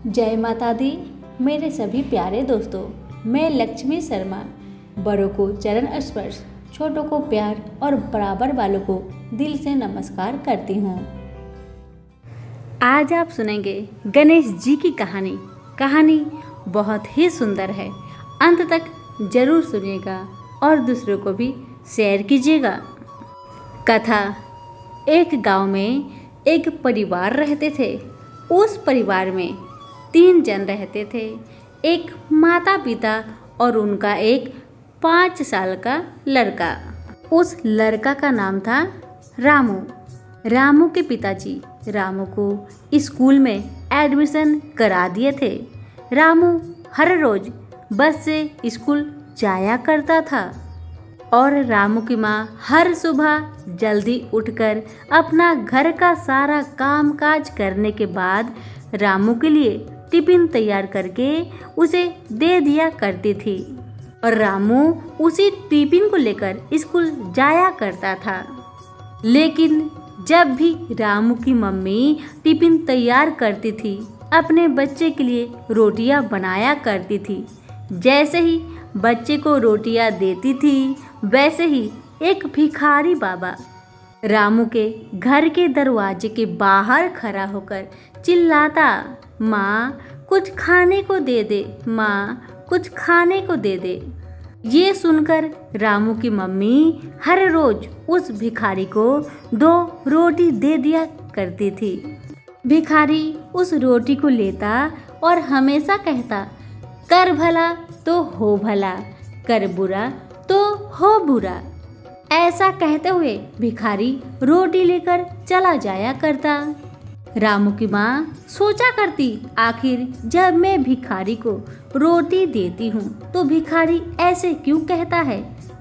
जय माता दी। मेरे सभी प्यारे दोस्तों, मैं लक्ष्मी शर्मा बड़ों को चरण स्पर्श, छोटों को प्यार और बराबर वालों को दिल से नमस्कार करती हूँ। आज आप सुनेंगे गणेश जी की कहानी बहुत ही सुंदर है। अंत तक जरूर सुनिएगा और दूसरों को भी शेयर कीजिएगा। कथा। एक गांव में एक परिवार रहते थे। उस परिवार में 3 जन रहते थे। एक माता पिता और उनका एक 5 साल का लड़का। उस लड़का का नाम था रामू। रामू के पिताजी रामू को स्कूल में एडमिशन करा दिए थे। रामू हर रोज बस से स्कूल जाया करता था और रामू की माँ हर सुबह जल्दी उठकर अपना घर का सारा काम काज करने के बाद रामू के लिए टिफिन तैयार करके उसे दे दिया करती थी और रामू उसी टिफिन को लेकर स्कूल जाया करता था। लेकिन जब भी रामू की मम्मी टिफिन तैयार करती थी, अपने बच्चे के लिए रोटियां बनाया करती थी। जैसे ही बच्चे को रोटियां देती थी, वैसे ही एक भिखारी बाबा रामू के घर के दरवाजे के बाहर खड़ा होकर चिल्लाता, माँ कुछ खाने को दे दे, माँ कुछ खाने को दे दे। ये सुनकर रामू की मम्मी हर रोज उस भिखारी को 2 रोटी दे दिया करती थी। भिखारी उस रोटी को लेता और हमेशा कहता, कर भला तो हो भला, कर बुरा तो हो बुरा। ऐसा कहते हुए भिखारी रोटी लेकर चला जाया करता। रामू की माँ सोचा करती, आखिर जब मैं भिखारी को रोटी देती हूँ तो भिखारी ऐसे क्यों कहता है,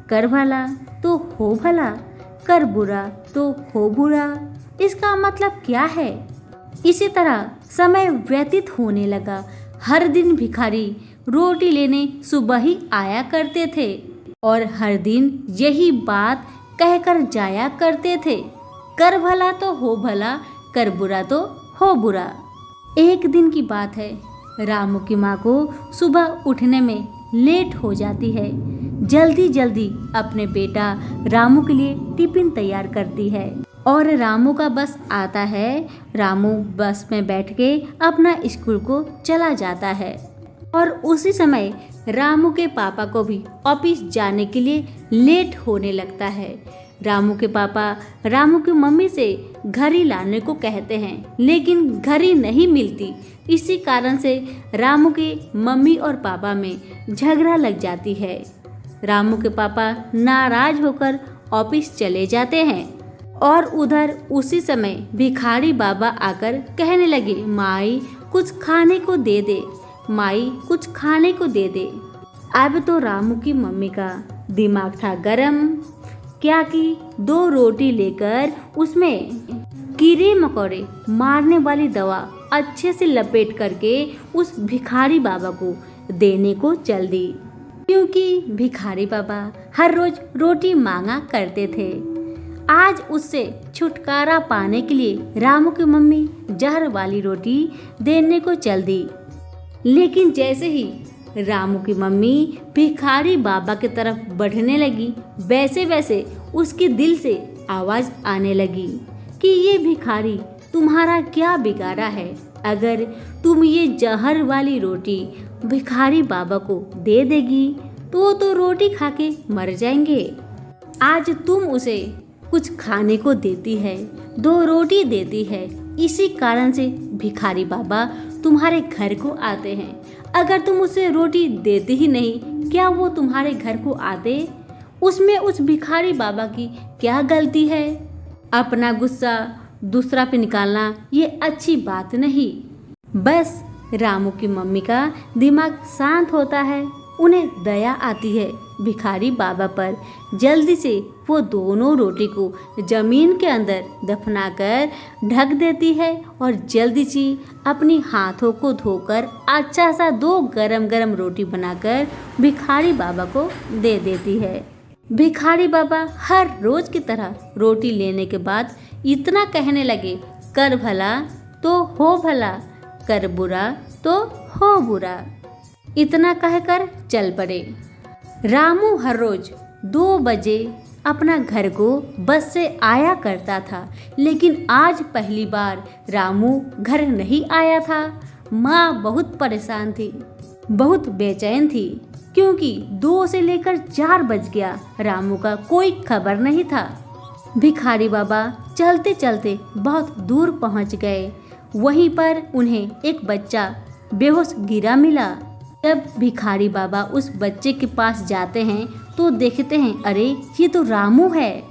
कर भला तो हो भला, कर बुरा तो हो बुरा। इसका मतलब क्या है? इसी तरह समय व्यतीत होने लगा। हर दिन भिखारी रोटी लेने सुबह ही आया करते थे और हर दिन यही बात कहकर जाया करते थे, कर भला तो हो भला, कर बुरा तो हो बुरा। एक दिन की बात है, रामू की माँ को सुबह उठने में लेट हो जाती है। जल्दी जल्दी अपने बेटा रामू के लिए टिफिन तैयार करती है और रामू का बस आता है। रामू बस में बैठ के अपना स्कूल को चला जाता है और उसी समय रामू के पापा को भी ऑफिस जाने के लिए लेट होने लगता है। रामू के पापा रामू की मम्मी से घड़ी लाने को कहते हैं, लेकिन घड़ी नहीं मिलती। इसी कारण से रामू के मम्मी और पापा में झगड़ा लग जाती है। रामू के पापा नाराज होकर ऑफिस चले जाते हैं और उधर उसी समय भिखारी बाबा आकर कहने लगे, माई कुछ खाने को दे दे, माई कुछ खाने को दे दे। अब तो रामू की मम्मी का दिमाग था गरम। क्या कि 2 रोटी लेकर उसमें कीड़े मकोड़े मारने वाली दवा अच्छे से लपेट करके उस भिखारी बाबा को देने को चल दी, क्योंकि भिखारी बाबा हर रोज रोटी मांगा करते थे। आज उससे छुटकारा पाने के लिए रामू की मम्मी जहर वाली रोटी देने को चल दी। लेकिन जैसे ही रामू की मम्मी भिखारी बाबा की तरफ बढ़ने लगी, वैसे वैसे उसके दिल से आवाज आने लगी कि ये भिखारी तुम्हारा क्या बिगाड़ा है? अगर तुम ये जहर वाली रोटी भिखारी बाबा को दे देगी तो रोटी खा के मर जाएंगे। आज तुम उसे कुछ खाने को देती है, 2 रोटी देती है, इसी कारण से भिखारी बाबा तुम्हारे घर को आते हैं। अगर तुम उसे रोटी देते ही नहीं, क्या वो तुम्हारे घर को आते? उसमें उस भिखारी बाबा की क्या गलती है? अपना गुस्सा दूसरा पे निकालना ये अच्छी बात नहीं। बस रामू की मम्मी का दिमाग शांत होता है, उन्हें दया आती है भिखारी बाबा पर। जल्दी से वो दोनों रोटी को जमीन के अंदर दफनाकर ढक देती है और जल्दी से अपनी हाथों को धोकर अच्छा सा 2 गरम गरम रोटी बनाकर भिखारी बाबा को दे देती है। भिखारी बाबा हर रोज की तरह रोटी लेने के बाद इतना कहने लगे, कर भला तो हो भला, कर बुरा तो हो बुरा। इतना कहकर चल पड़े। रामू हर रोज 2 बजे अपना घर को बस से आया करता था, लेकिन आज पहली बार रामू घर नहीं आया था। माँ बहुत परेशान थी, बहुत बेचैन थी, क्योंकि 2 से लेकर 4 बज गया, रामू का कोई खबर नहीं था। भिखारी बाबा चलते चलते बहुत दूर पहुंच गए। वहीं पर उन्हें एक बच्चा बेहोश गिरा मिला। जब भिखारी बाबा उस बच्चे के पास जाते हैं तो देखते हैं, अरे ये तो रामू है।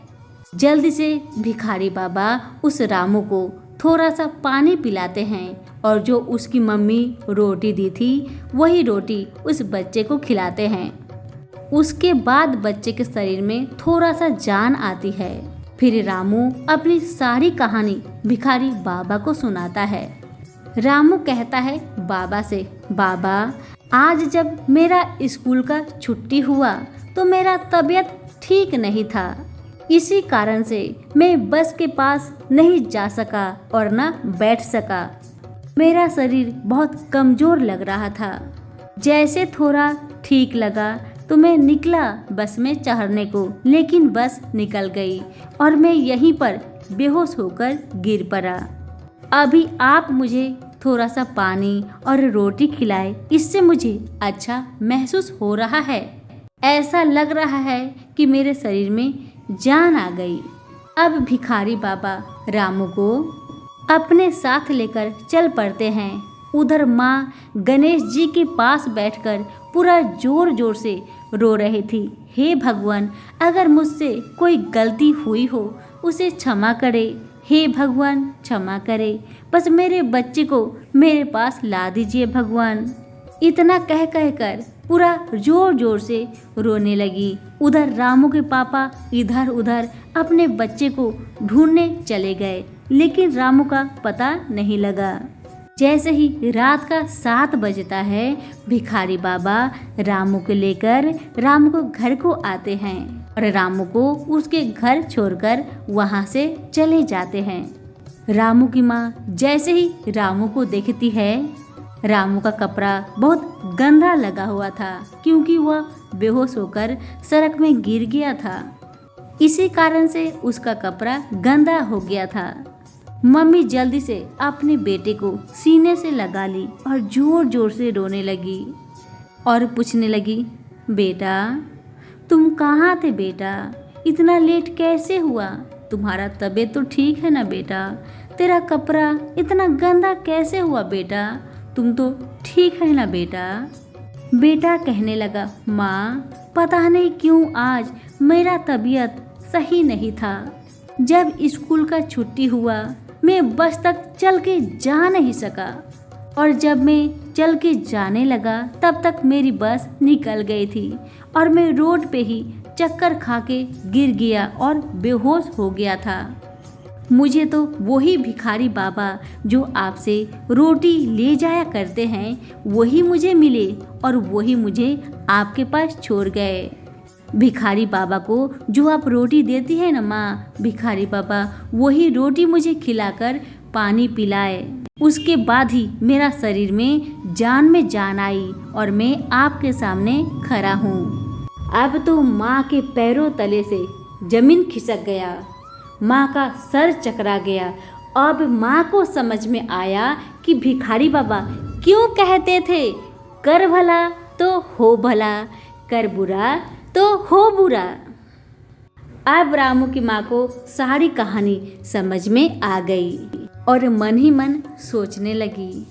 जल्दी से भिखारी बाबा उस रामू को थोड़ा सा पानी पिलाते हैं और जो उसकी मम्मी रोटी दी थी वही रोटी उस बच्चे को खिलाते हैं। उसके बाद बच्चे के शरीर में थोड़ा सा जान आती है। फिर रामू अपनी सारी कहानी भिखारी बाबा को सुनाता है। रामू कहता है बाबा से, बाबा आज जब मेरा स्कूल का छुट्टी हुआ तो मेरा तबीयत ठीक नहीं था। इसी कारण से मैं बस के पास नहीं जा सका और न बैठ सका। मेरा शरीर बहुत कमज़ोर लग रहा था। जैसे थोड़ा ठीक लगा तो मैं निकला बस में चढ़ने को, लेकिन बस निकल गई और मैं यहीं पर बेहोश होकर गिर पड़ा। अभी आप मुझे थोड़ा सा पानी और रोटी खिलाए, इससे मुझे अच्छा महसूस हो रहा है। ऐसा लग रहा है कि मेरे शरीर में जान आ गई। अब भिखारी बाबा रामू को अपने साथ लेकर चल पड़ते हैं। उधर माँ गणेश जी के पास बैठकर पूरा जोर जोर से रो रही थी। हे भगवान, अगर मुझसे कोई गलती हुई हो उसे क्षमा करे। हे भगवान क्षमा करे, बस मेरे बच्चे को मेरे पास ला दीजिए भगवान। इतना कह कर पूरा जोर जोर से रोने लगी। उधर रामू के पापा इधर उधर अपने बच्चे को ढूंढने चले गए, लेकिन रामू का पता नहीं लगा। जैसे ही रात का 7 बजता है, भिखारी बाबा रामू को लेकर रामू को घर को आते हैं और रामू को उसके घर छोड़कर वहां से चले जाते हैं। रामू की माँ जैसे ही रामू को देखती है, रामू का कपड़ा बहुत गंदा लगा हुआ था, क्योंकि वह बेहोश होकर सड़क में गिर गया था। इसी कारण से उसका कपड़ा गंदा हो गया था। मम्मी जल्दी से अपने बेटे को सीने से लगा ली और जोर जोर से रोने लगी और पूछने लगी, बेटा तुम कहाँ थे बेटा? इतना लेट कैसे हुआ? तुम्हारा तबीयत तो ठीक है ना बेटा? तेरा कपड़ा इतना गंदा कैसे हुआ बेटा? तुम तो ठीक है ना बेटा? बेटा कहने लगा, माँ पता नहीं क्यों आज मेरा तबीयत सही नहीं था। जब स्कूल का छुट्टी हुआ मैं बस तक चल के जा नहीं सका और जब मैं चल के जाने लगा तब तक मेरी बस निकल गई थी और मैं रोड पे ही चक्कर खा के गिर गया और बेहोश हो गया था। मुझे तो वही भिखारी बाबा जो आपसे रोटी ले जाया करते हैं वही मुझे मिले और वही मुझे आपके पास छोड़ गए। भिखारी बाबा को जो आप रोटी देती है ना माँ, भिखारी बाबा वही रोटी मुझे खिलाकर पानी पिलाए। उसके बाद ही मेरा शरीर में जान आई और मैं आपके सामने खड़ा हूँ। अब तो माँ के पैरों तले से जमीन खिसक गया, माँ का सर चकरा गया। अब माँ को समझ में आया कि भिखारी बाबा क्यों कहते थे, कर भला तो हो भला, कर बुरा तो हो बुरा। अब रामू की माँ को सारी कहानी समझ में आ गई और मन ही मन सोचने लगी,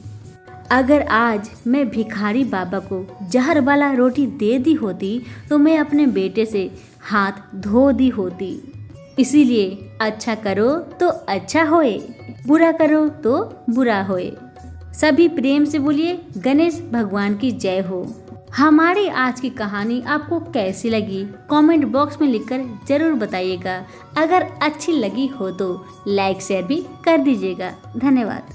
अगर आज मैं भिखारी बाबा को जहर वाला रोटी दे दी होती तो मैं अपने बेटे से हाथ धो दी होती। इसीलिए अच्छा करो तो अच्छा होए, बुरा करो तो बुरा होए। सभी प्रेम से बोलिए गणेश भगवान की जय हो। हमारी आज की कहानी आपको कैसी लगी कमेंट बॉक्स में लिखकर जरूर बताइएगा। अगर अच्छी लगी हो तो लाइक शेयर भी कर दीजिएगा। धन्यवाद।